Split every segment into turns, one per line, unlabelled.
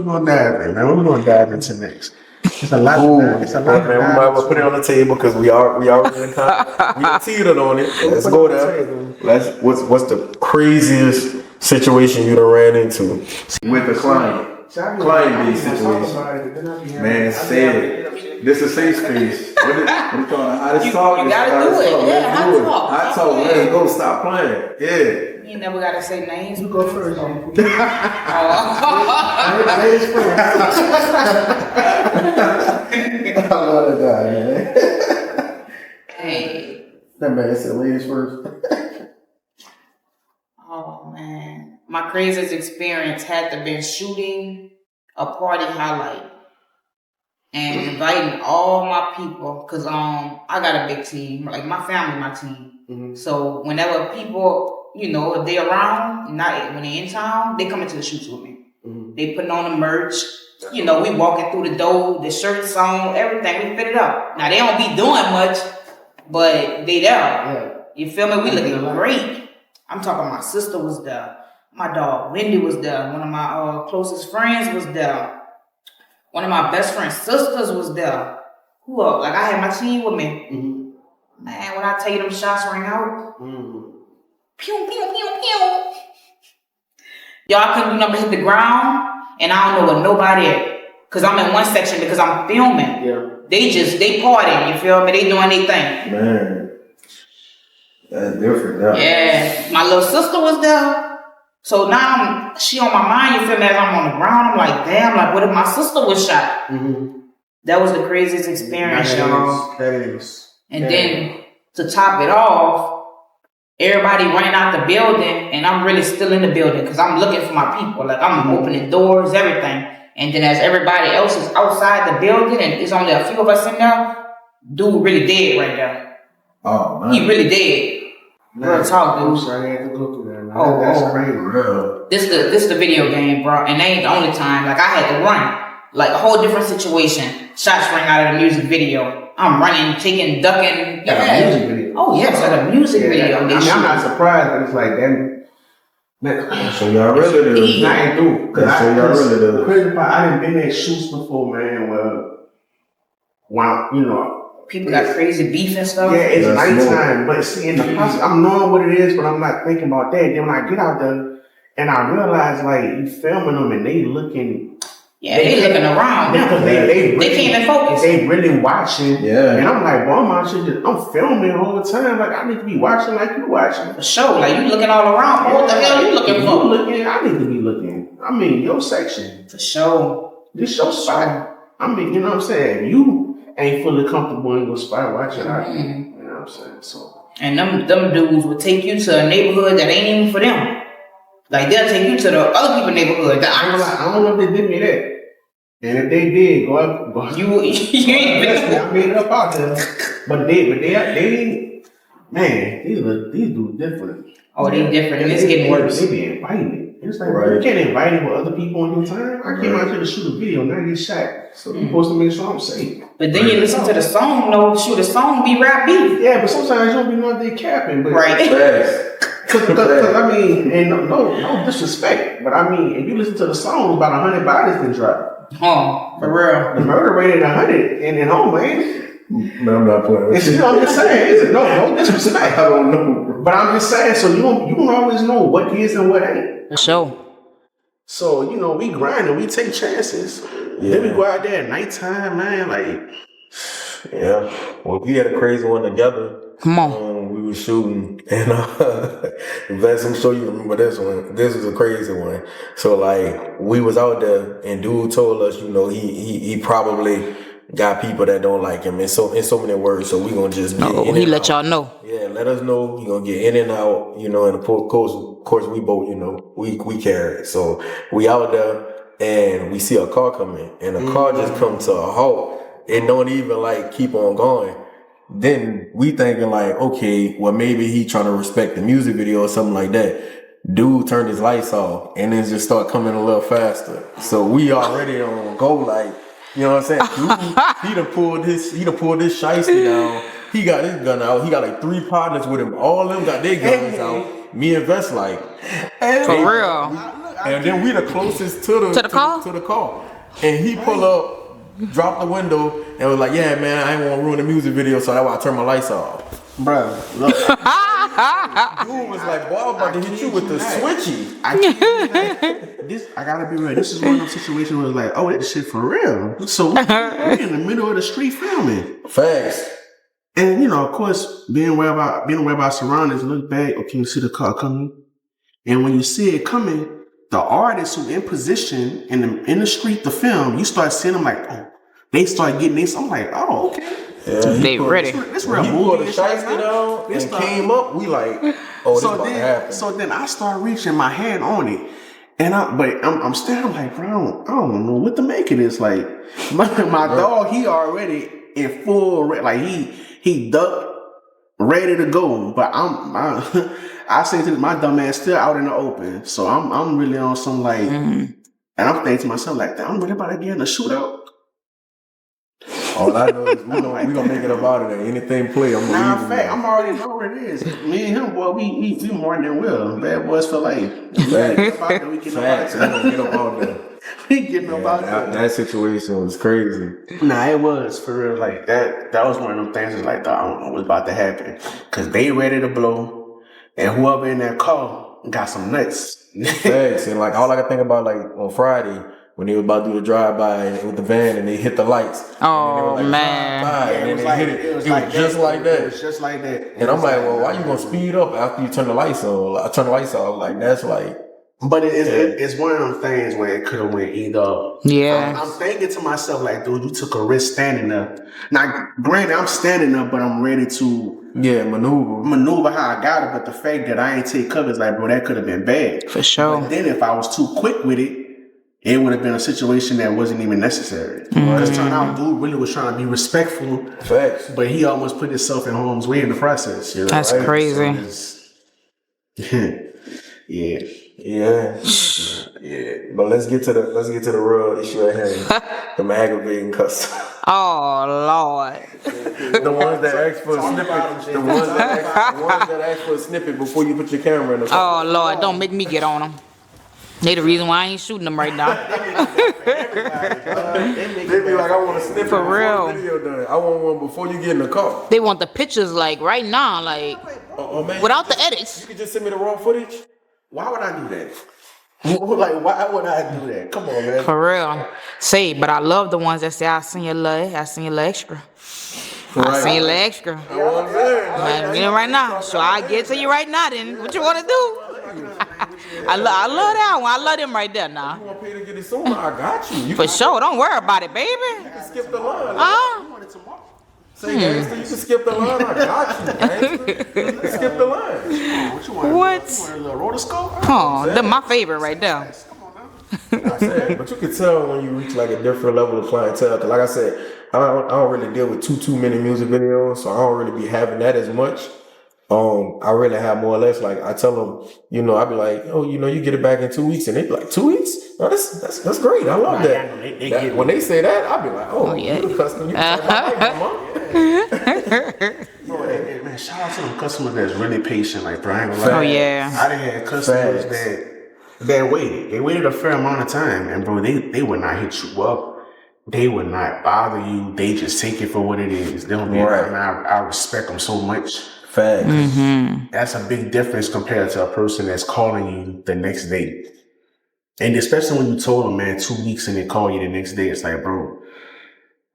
gonna dive in, man? What we gonna dive into next? It's a lot. It's a lot.
Man, we might as well put it on the table because we already we teetered on it. Let's go there. What's the craziest situation you done ran into with a client-based situation? Man, say it. This is a safe space. What you call it? Hottest talk.
You gotta do it. Yeah, hot talk.
Hot talk. Let's go. Stop playing. Yeah.
You never gotta say names.
You go first.
Oh.
Ladies first. I love that guy, man.
Hey.
That man said ladies first.
Oh man. My craziest experience had to be shooting a party highlight and inviting all my people, cause I got a big team, like my family, my team. Mm-hmm. So whenever people, you know, if they around, not when they in town, they come into the shoots with me. Mm-hmm. They putting on the merch. You know, we walking through the door, the shirts on, everything. We fit it up. Now they don't be doing much, but they there. Yeah. You feel me? We looking great. I'm talking. My sister was there. My dog Wendy was there. One of my closest friends was there. One of my best friend's sisters was there. Who else? Like, I had my team with me. Mm-hmm. Man, when I tell you them shots rang out, pew, pew, pew, pew. Y'all couldn't do nothing but hit the ground, and I don't know what nobody at. Because I'm in one section because I'm filming. Yeah. They partying, you feel me? They doing their thing.
Man, that's different now.
Yeah, my little sister was there. So now she on my mind, you feel me? As I'm on the ground, I'm like, damn, like, what if my sister was shot? Mm-hmm. That was the craziest experience, y'all. And then to top it off, everybody running out the building, and I'm really still in the building because I'm looking for my people. Like, I'm opening doors, everything. And then as everybody else is outside the building, and there's only a few of us in there, dude really dead right there.
Oh, man.
He really dead. Real talk, dude.
Sorry, I had to go through that, man.
Oh,
That's crazy, bro.
This the video game, bro, and that ain't the only time. Like, I had to run, like a whole different situation. Shots rang out of the music video. I'm running, taking, ducking.
Yeah. Music video.
Oh yes, at a music video.
I'm not surprised, but it's like that. Man,
so y'all really do.
I ain't through.
So y'all really do.
The crazy part, I done been at shoots before, man. Well, you know.
People got crazy beef and stuff.
Yeah, it's nighttime, but see, in the process, I'm knowing what it is, but I'm not thinking about that. Then when I get out there, and I realize, like, you filming them, and they looking.
Yeah, they looking around.
Because they can't
even focus.
They really watching.
Yeah.
And I'm like, well, I'm filming all the time. Like, I need to be watching like you watching.
For sure. Like, you looking all around. Yeah. What the hell you looking for?
I need to be looking. I mean, your section.
For sure.
This your spot. I mean, you know what I'm saying? You ain't fully comfortable in your spot watching. You know what I'm saying? So.
And them dudes will take you to a neighborhood that ain't even for them. Like, they'll take you to the other people's neighborhood.
I don't know if they did me that. And if they did, go up.
You ain't been.
I made it up out there. But they man, these dudes different.
Oh, they different, and it's getting worse.
They be inviting. It's like, you can't invite it with other people on your time. I came out here to shoot a video, not get shot. So you're supposed to make sure I'm safe.
But then you listen to the song, though. Shoot, a song be rap beef.
Yeah, but sometimes you don't be knowing they capping. But
right.
Because I mean, and no disrespect, but I mean, if you listen to the song, about 100 bodies been dropped.
Oh, for real.
The murder rate at 100 in home, man.
No, I'm not playing.
I'm just saying. No disrespect. I don't know. But I'm just saying, so you don't always know what is and what ain't.
For sure.
So, you know, we grind and we take chances. Yeah. Then we go out there at nighttime, man, like.
Yeah. Well, we had a crazy one together.
Come on.
We were shooting, and Vess, I'm sure you remember this one. This was a crazy one. So, like, we was out there, and dude told us, you know, he probably got people that don't like him in so many words. So we gonna just get in
he
and
let
out.
y'all know.
Yeah, let us know. He gonna get in and out. You know, and of course we both, you know, we carry it. So we out there, and we see a car coming, and the car just come to a halt. It don't even like keep on going. Then we thinking like, okay, well maybe he trying to respect the music video or something like that. Dude turned his lights off and then just start coming a little faster. So we already on go, like, you know what I'm saying? Dude, he done pulled his shiesty down. He got his gun out. He got like 3 partners with him. All of them got their guns out. Me and Vess like,
for real.
And then we the closest to the
car?
To the car. And he pull up, drop the window, and was like, yeah, man, I ain't want to ruin the music video, so that's why I turned my lights off.
Bro, look.
Dude was like, boy, I was about to hit you with the switchy.
I gotta be real. This is one of those situations where it's like, oh, this shit for real. So we're in the middle of the street filming.
Facts.
And you know, of course, being aware about surroundings, look back, okay, you see the car coming. And when you see it coming, the artists who in position in the street to film, you start seeing them like, oh, they start getting this. I'm like, oh, okay.
Yeah,
they ready.
This real
he
movie.
Pulled the shiesty down and came up. We like, oh, this about to happen.
So then I start reaching my hand on it, and I'm standing like, bro, I don't know what to make of this. Like my dog, he already in full like he ducked, ready to go. But I say to my dumb ass still out in the open. So I'm really on some like, and I'm thinking to myself like, I'm really about to get in a shootout.
All I know is we gonna make it about it. Anything play, I'm gonna leave.
Fact, I'm already know where it is. Me and him, boy, we more than will. Bad boys for life. We getting up out there. We getting up out there.
That situation was crazy.
Nah, it was for real. Like that was one of them things. It's like, I don't know what's about to happen because they ready to blow, and whoever in that car got some nuts.
Thanks. And like all I can think about, like on Friday, when they were about to do the drive-by with the van and they hit the lights.
Oh,
like,
man.
And then they hit it. It was just like that.
It was just like that.
And I'm like, well, why you gonna speed up after you turn the lights on? I turn the lights off. Like, that's like.
But it's one of them things where it could have went either.
Yeah.
I'm thinking to myself, like, dude, you took a risk standing up. Now, granted, I'm standing up, but I'm ready to maneuver how I got it. But the fact that I ain't take cover is like, bro, that could have been bad.
For sure.
But then if I was too quick with it, it would have been a situation that wasn't even necessary. Because turn out, dude really was trying to be respectful.
Facts.
But he almost put himself in harm's way in the process. You know?
That's crazy.
Yeah.
But let's get to the real issue at hand. The aggravating customers.
Oh Lord.
The ones that ask for a snippet. The ones that ask for a snippet before you put your camera in the car.
Oh Lord, don't make me get on them. They the reason why I ain't shooting them right now.
They be like, I want a snippet
For real.
before the video done. I want one before you get in the car.
They want the pictures like right now, like
Man.
without the edits.
You could just send me the raw footage.
Why would I do that? Like, why would I do that? Come on, man.
For real. Say, but I love the ones that say I seen your little extra. I seen your little extra. Man, get it right now. So I get to you right now then. What you wanna do? I love that one. I love them right there now.
You want to pay to get it sooner? I got you.
For sure. Don't worry about it, baby.
You can skip the line. Say, gangster, you can skip the line. I got you, gangster. You can skip the line.
What you want?
What?
You want a little rotoscope?
Oh, they're my favorite right there.
I said, but you can tell when you reach like a different level of clientele. Cause like I said, I don't really deal with too many music videos, so I don't really be having that as much. I really have more or less like I tell them, I be like, oh, you get it back in 2 weeks, and they be like, 2 weeks? No, that's great. I love that. When they say that, I be like, oh yeah, you the customer. You
Man, shout out to them customers that's really patient, like Brian.
Oh yeah.
I done had customers that waited. They waited a fair amount of time, and bro, they would not hit you up. They would not bother you. They just take it for what it is. They don't be right. I respect them so much.
Facts.
Mm-hmm.
That's a big difference compared to a person that's calling you the next day. And especially when you told them, man, 2 weeks and they call you the next day, it's like, bro,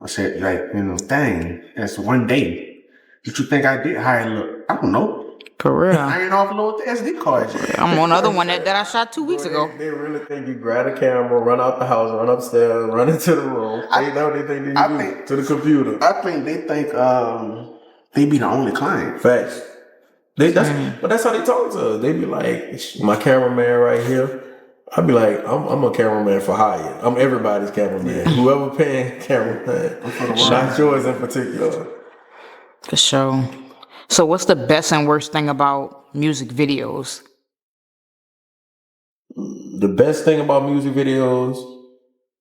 I said, like, dang, that's 1 day. Did you think I did? How I look? I don't know.
For real.
I ain't offload the SD card yet.
I'm on another one that I shot 2 weeks ago.
They really think you grab the camera, run out the house, run upstairs, run into the room. They know they think you do to the computer.
I think they think they be the only client.
Facts. But that's how they talk to us. They be like, my cameraman right here. I be like, I'm a cameraman for hire. I'm everybody's cameraman. Whoever paying cameraman. Not yours in particular.
For sure. So what's the best and worst thing about music videos?
The best thing about music videos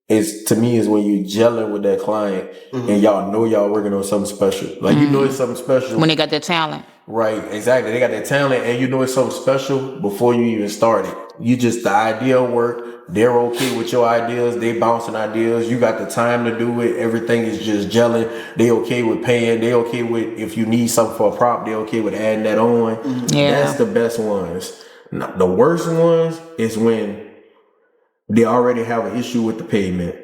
is, to me, is when you gelling with that client and y'all know y'all working on something special. Like, you know it's something special.
When they got their talent.
Right, exactly. They got that talent and you know it's something special before you even started. You just, the idea work. They're okay with your ideas. They bouncing ideas. You got the time to do it. Everything is just gelling. They okay with paying. They okay with, if you need something for a prop, they okay with adding that on.
Yeah.
That's the best ones. The worst ones is when they already have an issue with the payment.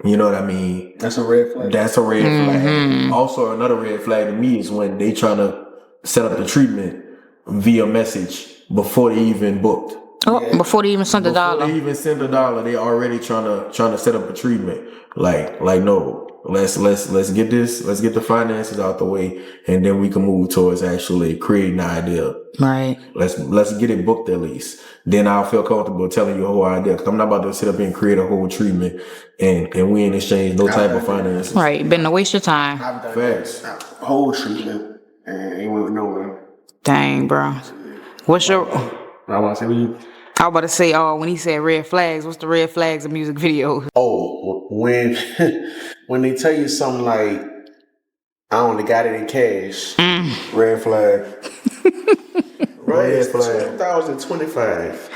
You know what I mean?
That's a red flag.
That's a red flag. Also, another red flag to me is when they trying to set up the treatment via message before they even booked.
Oh, before they even sent the dollar.
Before they even send the dollar, they already trying to set up a treatment. Like no. Let's get the finances out the way, and then we can move towards actually creating an idea.
Right.
Let's get it booked at least. Then I'll feel comfortable telling you a whole idea. Cause I'm not about to sit up and create a whole treatment and we in exchange no type of finances.
Right. Been to waste your time.
I've done
Facts.
that. Whole treatment and ain't went nowhere.
Dang, bro. What's your?
I want to say you.
I was about to say, when he said red flags, what's the red flags of music videos?
Oh, when they tell you something like, I only got it in cash.
Red flag.
Right,
Red
it's
flag.
2025.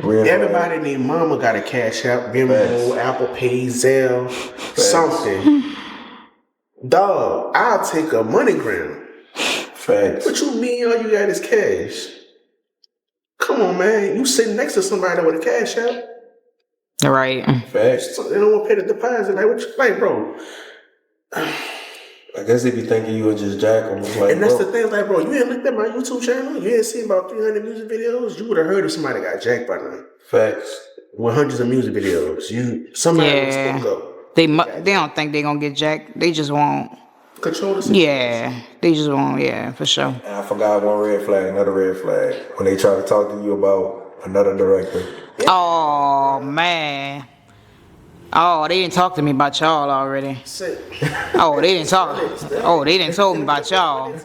Red
Everybody named Mama got a cash out, Venmo, Apple Pay, Zelle, something. Dog, I'll take a MoneyGram.
Facts.
What you mean all you got is cash? Come on, man. You sitting next to somebody with a cash out.
Right.
Facts.
So they don't want to pay the deposit. Like, what you like, bro?
I guess they be thinking you would just jack them. Like,
And that's the thing, like, bro, you ain't looked at my YouTube channel? You ain't seen about 300 music videos? You would have heard if somebody got jacked by now.
Facts.
With hundreds of music videos. Somebody would spoke up.
They don't think they gonna get jacked. They just won't.
Control the situation.
Yeah. They just won't. Yeah, for sure.
And I forgot one red flag, another red flag. When they try to talk to you about another director.
Oh man. Oh, they didn't talk to me about y'all already. Oh, they didn't talk. Oh, they didn't told me about y'all. What?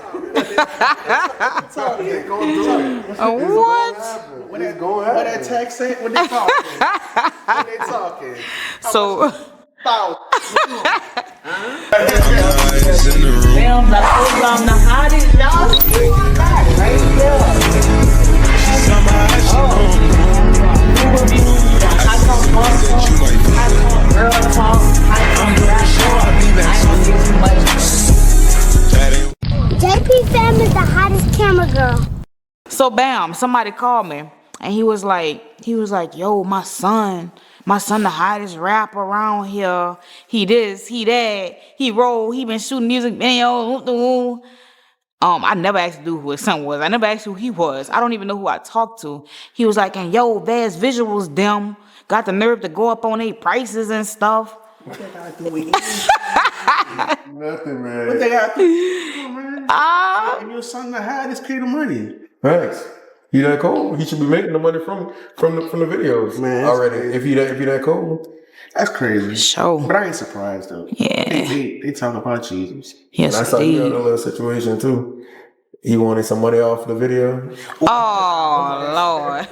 What that text say? What they talking? What they talking?
So.
Films, I told you I'm the hottest. Y'all see one guy right here.
JayPFilmz is the hottest camera girl.
So bam, somebody called me and he was like, yo, my son the hottest rapper around here. He this, he that, he roll, he been shooting music videos. I never asked the dude who his son was. I never asked who he was. I don't even know who I talked to. He was like, and yo, Vaz visuals them. Got the nerve to go up on their prices and stuff.
What they got to do with
Nothing, man.
What they got to do, man? And your son the highest creator money.
Facts. He that cold. He should be making the money from the videos,
Man,
already. If he that cold.
That's crazy.
Sure.
But I ain't surprised though.
Yeah.
They talk about Jesus.
Yes,
And I saw you in a
indeed.
little situation too. He wanted some money off the video.
Oh, Lord.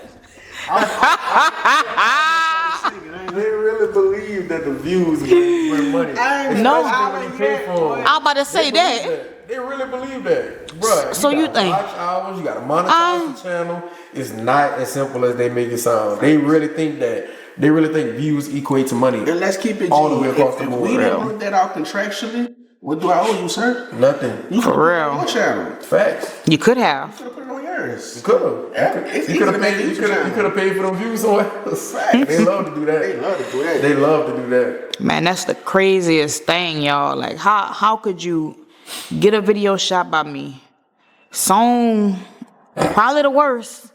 They really believe that the views bring money.
No.
When you pay for them.
I'm about to say that.
They really believe that, bro.
So you think?
Watch hours, you got to monetize the channel. It's not as simple as they make it sound. They really think that. They really think views equate to money.
And let's keep it
all the way
G.
across the
If
board.
we didn't work that out contractually, what do I owe you, sir?
Nothing.
You
For
could put it
real.
on your channel.
Facts.
You could have.
You could have put it on yours.
You could have.
It's
You
easy
could
to
have
make
paid.
a
You
YouTube channel.
could have paid for them views somewhere else. They love to do that.
They love to do that.
They love to do that.
Man, that's the craziest thing, y'all. Like, how could you get a video shot by me? Song, probably the worst.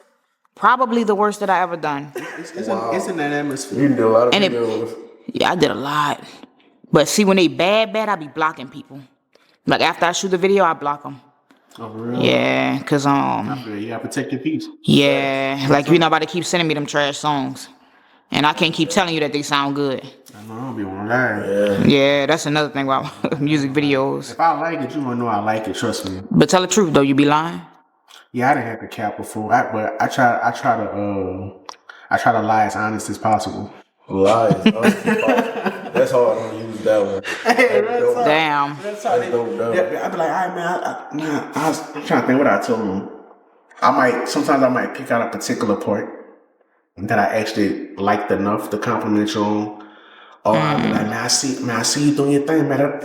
Probably the worst that I ever done.
It's in that atmosphere.
You did a lot of
And it-
videos.
Yeah, I did a lot. But see, when they bad, I be blocking people. Like, after I shoot the video, I block them.
Oh, for real?
Yeah, because,
You gotta protect your peace.
yeah, like, you're not about to keep sending me them trash songs. And I can't keep telling you that they sound good.
I know, I don't be one lie.
Yeah, that's another thing about music videos.
If I like it, you wanna know I like it, trust me.
But tell the truth, though, you be lying.
Yeah, I didn't have to cap before, but I try to lie as honest as possible.
Lies. That's hard to use that one.
Hey, that's all.
Damn.
That's how
That's dope, though.
Yeah, I'd be like, all right, man. I'm trying to think what I told him. Sometimes I might pick out a particular part. that I actually liked enough to compliment you on. Or I'd be like, man, I see you doing your thing, man.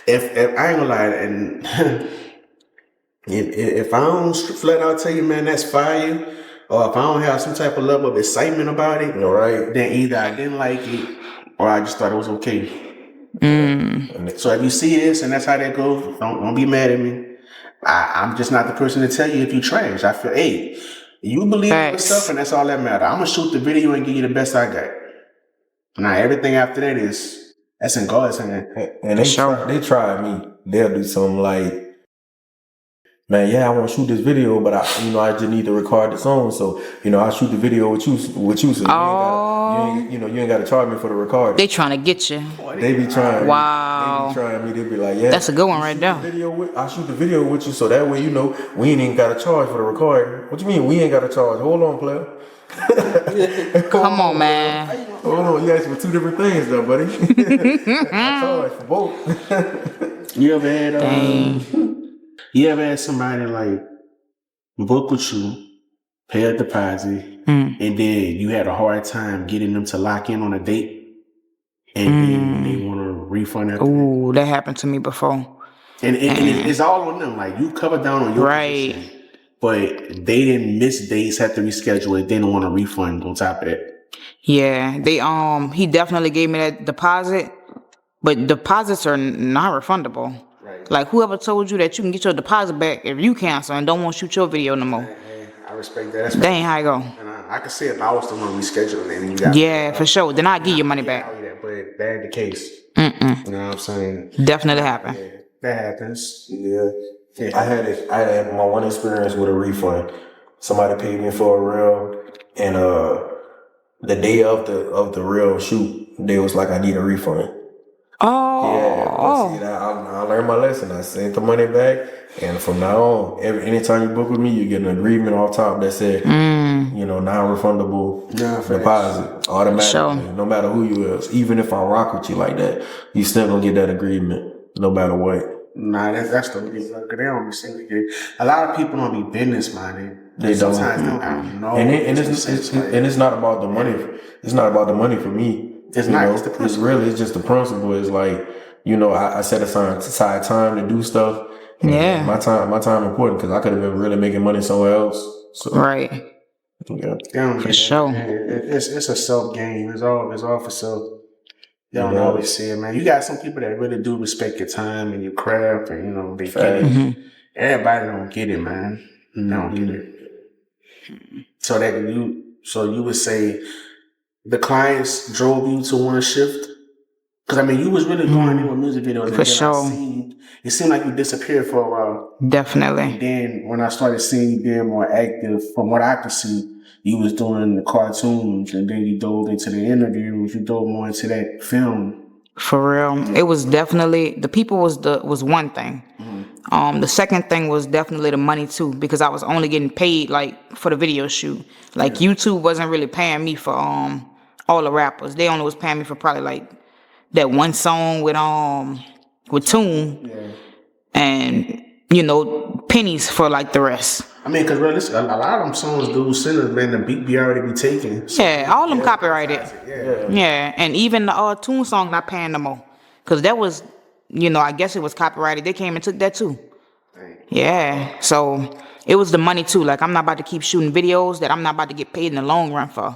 If I ain't gonna lie, and if I don't flat out tell you, man, that's fire, or if I don't have some type of level of excitement about it,
right,
then either I didn't like it or I just thought it was okay. So if you see this and that's how that goes, don't be mad at me. I'm just not the person to tell you if you trash. I feel, hey, you believe in yourself and that's all that matters. I'm gonna shoot the video and give you the best I got. Now everything after that that's in God's hand.
And they try me. They'll do something like, man, yeah, I want to shoot this video, but I just need to record the song. So, I shoot the video with you. So you ain't got to charge me for the recording.
They trying to get you.
They be trying.
Wow.
They be trying me. They be like, yeah,
that's a good one right there.
I shoot the video with you, so that way we ain't even got to charge for the recording. What you mean we ain't got to charge? Hold on, player.
Come on, man.
Hold on, you asked for two different things, though, buddy. I charge for both.
You ever had somebody like book with you, pay a deposit, and then you had a hard time getting them to lock in on a date, and then they want to refund it?
Ooh, that happened to me before.
And it's all on them. Like, you cover down on your position, but they didn't miss dates, had to reschedule it. They didn't want a refund on top of it.
Yeah, he definitely gave me that deposit, but deposits are not refundable. Right. Like, whoever told you that you can get your deposit back if you cancel and don't want to shoot your video no more?
Hey, I respect that. That
ain't how it go.
And I can see if I was the one rescheduling it, and you got
for sure. Then I'll give you money back.
But that ain't the case. You know what I'm saying?
Definitely happen.
Yeah, that happens.
Yeah. I had my one experience with a refund. Somebody paid me for a reel, and the day of the real shoot, they was like, I need a refund. See, I learned my lesson. I sent the money back, and from now on, anytime you book with me, you get an agreement off top that said, non-refundable deposit automatically. No matter who you is, even if I rock with you like that, you still gonna get that agreement, no matter what.
Nah, that's the reason. They don't be saying it. A lot of people don't be business minded.
They don't.
Sometimes they don't have no.
And it's not about the money. It's not about the money for me. It's not. It's the principle. It's just the principle. It's like, I set aside time to do stuff. Yeah. My time important because I could have been really making money somewhere else. So,
right.
Yeah.
For sure.
It's a self game. It's all for self. You don't always see it, man. You got some people that really do respect your time and your craft, and they get it. Everybody don't get it, man. They don't get it. So you would say the clients drove you to want to shift? Because you was really going in with music videos.
For sure.
It seemed like you disappeared for a while.
Definitely.
And then when I started seeing you being more active, from what I could see, you was doing the cartoons, and then you dove into the interviews. You dove more into that film.
For real, it was definitely the people was one thing. The second thing was definitely the money too, because I was only getting paid for the video shoot. YouTube wasn't really paying me for all the rappers. They only was paying me for probably that one song with Tune, and pennies for the rest.
Because really, a lot of them songs do sinners, man. The beat be already be taken. So,
all them copyrighted. Yeah, and even the Tune song not paying no more, because that was, I guess it was copyrighted. They came and took that too. Yeah, so it was the money too. I'm not about to keep shooting videos that I'm not about to get paid in the long run for.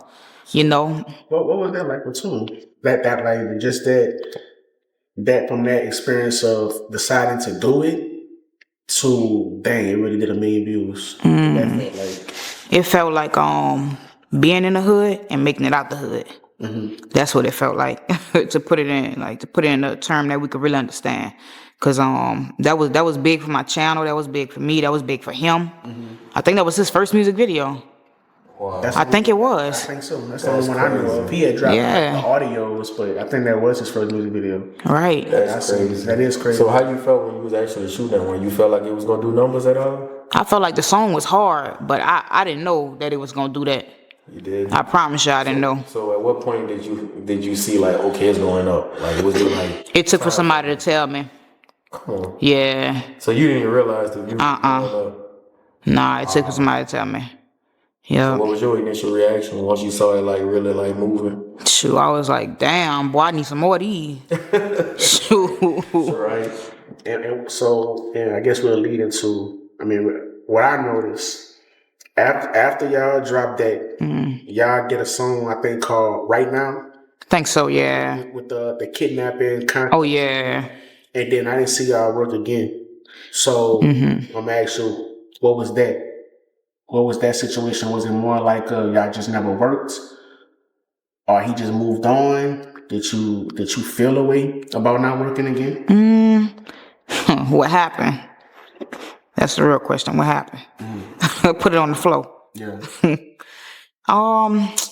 What was that like with Tune? That just that from that experience of deciding to do it. So dang, it really did 1 million views.
It felt like being in the hood and making it out the hood. That's what it felt like. to put it in a term that we could really understand. Cause that was big for my channel. That was big for me. That was big for him. I think that was his first music video.
Wow.
I think it was.
I think so. That's the only one I knew of. He had dropped the audios, but I think that was his first music video.
Right.
That's crazy.
That is crazy.
So how you felt when you was actually shooting that one? You felt like it was gonna do numbers at all?
I felt like the song was hard, but I didn't know that it was gonna do that.
You did?
I promise you I didn't know.
So at what point did you see okay, it's going up? Was it
it took for somebody to tell me.
Come on.
Yeah.
So you didn't realize that you
Nah, it took for somebody to tell me. Yeah.
So what was your initial reaction once you saw it like really like moving?
Shoot, I was like, damn, boy, I need some more of these. Shoot.
Right. And so, I guess we'll lead into, I mean, what I noticed, after y'all drop that, y'all get a song, I think, called Right Now.
Think so, yeah.
With the kidnapping content.
Oh, yeah.
And then I didn't see y'all work again. So, I'm going to ask you, what was that? What was that situation? Was it more like y'all just never worked? Or he just moved on? Did you feel a way about not working again?
What happened? That's the real question. What happened? Put it on the floor.
Yeah.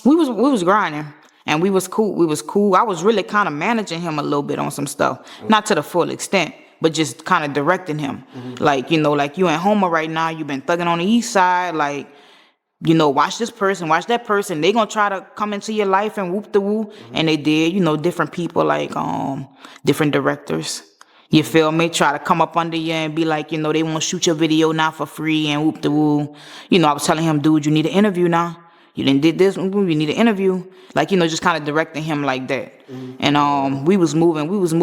We was grinding and we was cool. I was really kind of managing him a little bit on some stuff. Not to the full extent, but just kind of directing him. Like, like you in Homer right now, you've been thugging on the east side, like, watch this person, watch that person. They gonna try to come into your life and whoop the woo. And they did, different people, like different directors. You feel me? Try to come up under you and be like, they want to shoot your video now for free and whoop the woo. I was telling him, dude, you need an interview now. You didn't did this, you need an interview. Like, just kind of directing him like that. And we was moving good. We was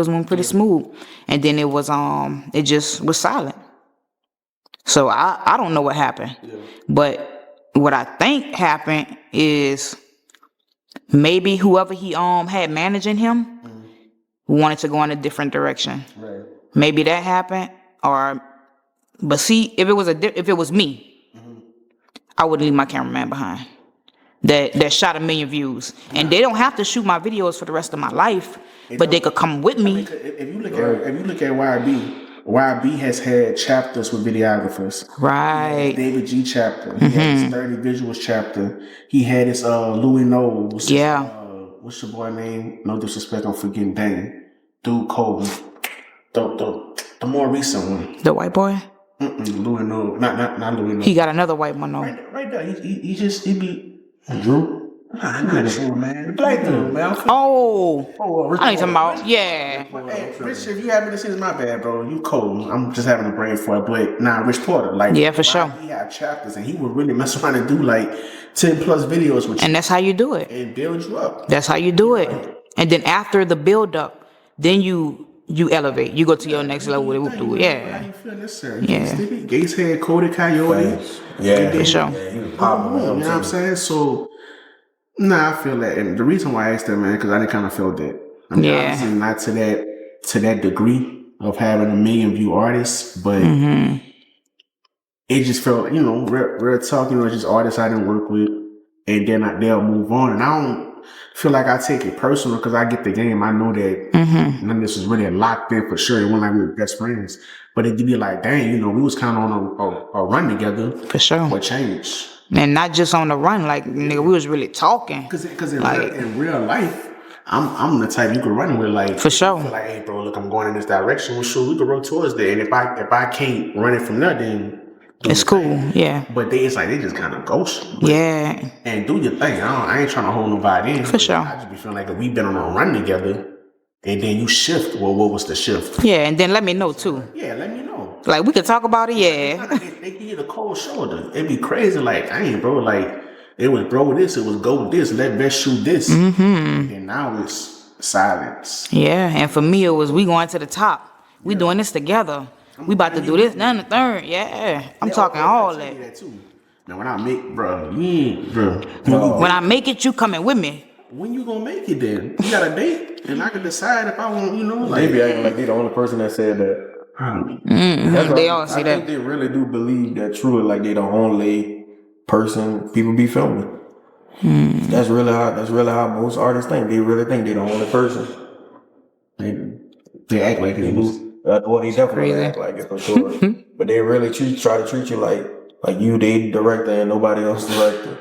moving pretty smooth. And then it just was silent. So I don't know what happened. But what I think happened is maybe whoever he had managing him wanted to go in a different direction.
Right.
Maybe that happened, but see, if it was me, I wouldn't leave my cameraman behind. That shot 1 million views, and they don't have to shoot my videos for the rest of my life, but they could come with me.
If you look at YB has had chapters with videographers.
Right.
David G chapter. He had his 30 visuals chapter. He had his Louis Knowles.
Yeah.
What's your boy name? No disrespect, I'm forgetting. Dang. Dude Cole. The more recent one.
The white boy?
Louis Knowles. Not Louis Knowles.
He got another white one though.
Right there. He be Drew. I'm not sure, man. Black dude, man.
Oh, I need some about. Yeah.
Hey, Rich, if you happen to see this, my bad, bro. You cold. I'm just having a brain for it. But Rich Porter,
yeah, for sure.
He had chapters, and he would really mess around and do like 10+ videos with you.
And that's how you do it.
And build you up.
That's how you do it. And then after the build up, then you elevate. You go to your next level with it.
How
Yeah.
you feel this, sir?
Yeah.
Gates had Cody Coyote.
Yeah,
for sure.
Yeah, he was popping.
You know what I'm saying? So, I feel that, and the reason why I asked that, man, because I didn't kind of feel that. I mean, obviously not to that degree of having 1 million view artists, but it just felt, real talk, just artists I didn't work with, and then they'll move on, and I don't feel like I take it personal because I get the game. I know that none of this is really locked in for sure. It wasn't like we were best friends, but it'd be like, dang, we was kind of on a run together.
For sure.
What changed?
And not just on the run, like, nigga, we was really talking.
Because in real life, I'm the type you could run with, like,
for sure.
Feel like, hey, bro, look, I'm going in this direction. Well, sure, we could run towards there. And if I can't run it from there, then
it's cool, yeah.
But they just kind of ghost.
Yeah.
And do your thing. I ain't trying to hold nobody in.
For sure.
I just be feeling like if we've been on a run together, and then you shift. Well, what was the shift?
Yeah, and then let me know too.
Yeah, let me know.
Like, we could talk about it, yeah.
They give you the cold shoulder. It'd be crazy. Like, dang, bro, like, it was bro this, it was go this, let best shoot this. And now it's silence.
Yeah, and for me, it was we going to the top. We doing this together. We about to do this, then the third. Yeah, I'm talking all that.
Too. Now, when I make, bro,
when I make it, you coming with me.
When you gonna make it then? You got a date, and I can decide if I want, like.
They be acting like they the only person that said that.
They all say
I
that.
think they really do believe that truly, like they the only person people be filming. That's really how most artists think. They really think they the only person.
They act like they do.
Well, they definitely act like it for sure. But they really try to treat you like you, they director and nobody else director.